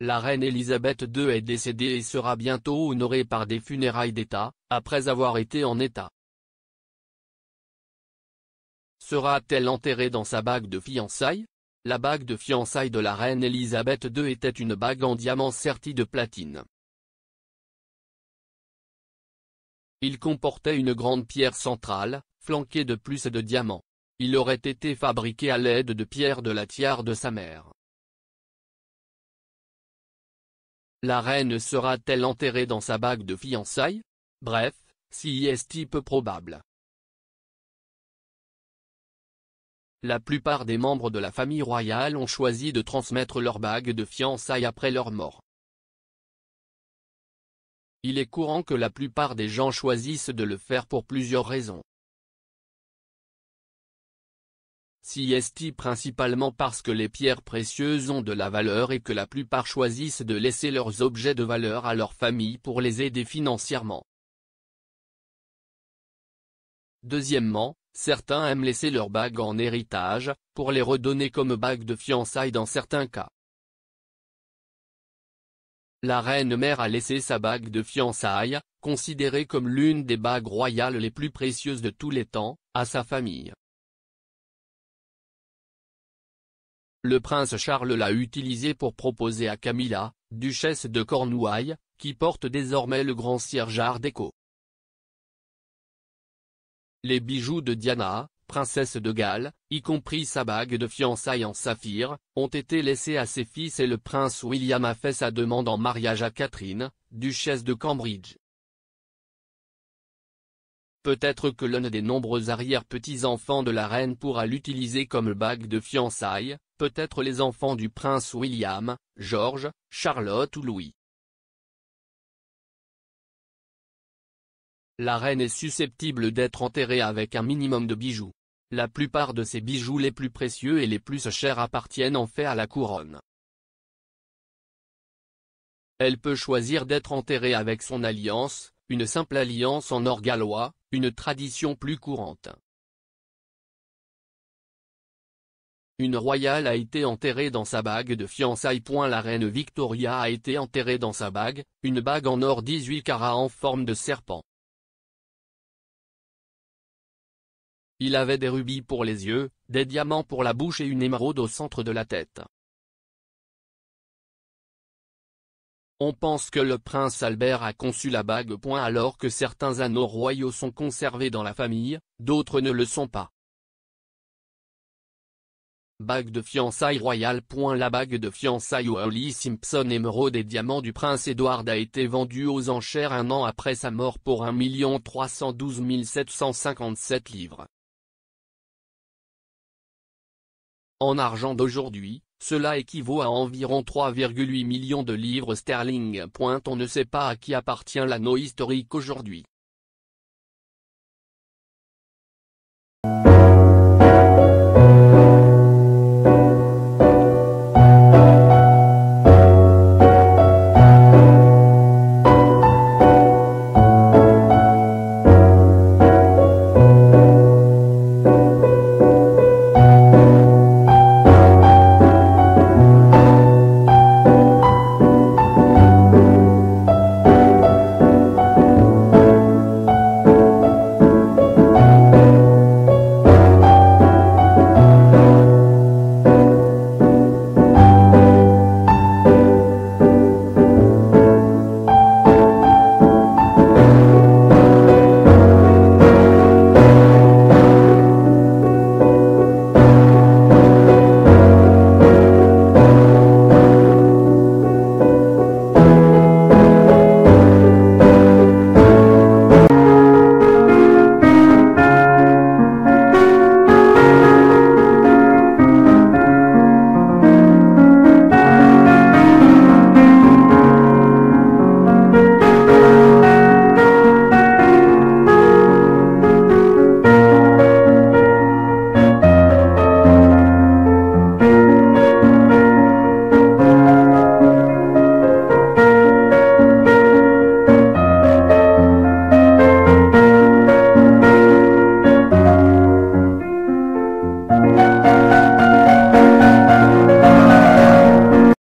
La reine Elisabeth II est décédée et sera bientôt honorée par des funérailles d'État, après avoir été en état. Sera-t-elle enterrée dans sa bague de fiançailles? La bague de fiançailles de la reine Elisabeth II était une bague en diamant sertie de platine. Il comportait une grande pierre centrale, flanquée de plus de diamants. Il aurait été fabriqué à l'aide de pierres de la tiare de sa mère. La reine sera-t-elle enterrée dans sa bague de fiançailles? Bref, si est peu probable. La plupart des membres de la famille royale ont choisi de transmettre leur bague de fiançailles après leur mort. Il est courant que la plupart des gens choisissent de le faire pour plusieurs raisons. Principalement parce que les pierres précieuses ont de la valeur et que la plupart choisissent de laisser leurs objets de valeur à leur famille pour les aider financièrement. Deuxièmement, certains aiment laisser leurs bagues en héritage, pour les redonner comme bagues de fiançailles dans certains cas. La reine-mère a laissé sa bague de fiançailles, considérée comme l'une des bagues royales les plus précieuses de tous les temps, à sa famille. Le prince Charles l'a utilisée pour proposer à Camilla, duchesse de Cornouailles, qui porte désormais le grand cierge art déco. Les bijoux de Diana, princesse de Galles, y compris sa bague de fiançailles en saphir, ont été laissés à ses fils et le prince William a fait sa demande en mariage à Catherine, duchesse de Cambridge. Peut-être que l'un des nombreux arrière-petits-enfants de la reine pourra l'utiliser comme bague de fiançailles, peut-être les enfants du prince William, George, Charlotte ou Louis. La reine est susceptible d'être enterrée avec un minimum de bijoux. La plupart de ses bijoux les plus précieux et les plus chers appartiennent en fait à la couronne. Elle peut choisir d'être enterrée avec son alliance, une simple alliance en or gallois, une tradition plus courante. Une royale a été enterrée dans sa bague de fiançailles. La reine Victoria a été enterrée dans sa bague, une bague en or 18 carats en forme de serpent. Il avait des rubis pour les yeux, des diamants pour la bouche et une émeraude au centre de la tête. On pense que le prince Albert a conçu la bague. Alors que certains anneaux royaux sont conservés dans la famille, d'autres ne le sont pas. Bague de fiançailles royale. La bague de fiançailles Holly Simpson émeraude et diamant du prince Edward a été vendue aux enchères un an après sa mort pour 1 312 757 livres. En argent d'aujourd'hui, cela équivaut à environ 3,8 millions de livres sterling. On ne sait pas à qui appartient l'anneau historique aujourd'hui.